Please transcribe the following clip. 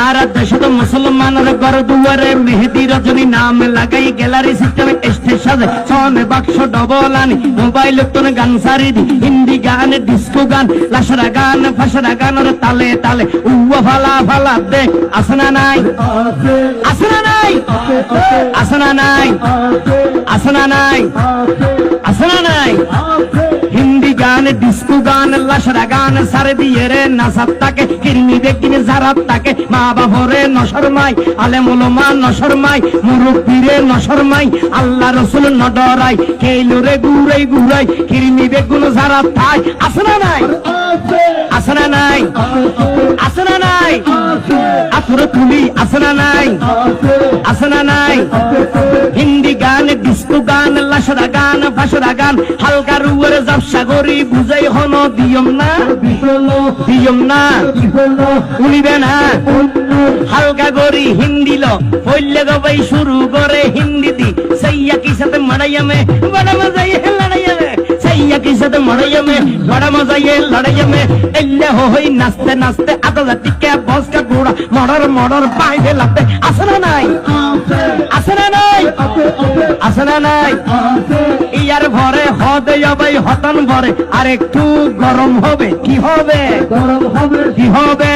আর দেশত মুসলমানের ঘর দুয়ারে মেহেদি রজনী নাম লাগাই গ্যালারি সিস্টেমে স্টেজ সাজে ছনে বাক্স ডবল আনি মোবাইল তোর গান সারি দি হিন্দি গান ডিস্কো গান লাশরা গান ফাশরা গানের তালে তালে উয়া ফালা ফালা দে আসনা নাই আসনা নাই আসনা নাই আসনা নাই আসনা নাই হিন্দি গান ডিস্কো গান লাশরা গান সারে দিয়ে রে নাসাত্তাকে কিরমি দেখিনে জারাত্তাকে মা বাবরে নশরমাই আলেম উলামা নশরমাই মুরব্বিরে নশরমাই আল্লাহ রাসূল নডরাই কেইলুরে গুরাই গুরাই কিরমি বেগুন জারাত্তাই আসনা নাই আসনা নাই আসনা নাই আতরে তুলি আসনা নাই আসনা নাই হিন্দি গান ডিস্কো গান লাশরা গান ফাশরা গান হালকা রুয়ের জাবসা গরি বুঝাই হন দিয়ম না উনিবে না হালকা গরি হিন্দি লো হইলে গবাই শুরু করে হিন্দি দি সাইয়া কি সাথে মারাইয়া মে বড় মজা ये लड़ाइया में सैया की साथ मड़ाइया में बड़ा मजा ये लड़ाइया में एल्ले होई नाचते नाचते आधा टिके बस का घोड़ा मर्डर मर्डर पाइदे लगते আসনা নাই আসনা নাই আসনা নাই ইয়ার ভরে হদে যাবে হতন ভরে আর একটু গরম হবে কি হবে কি হবে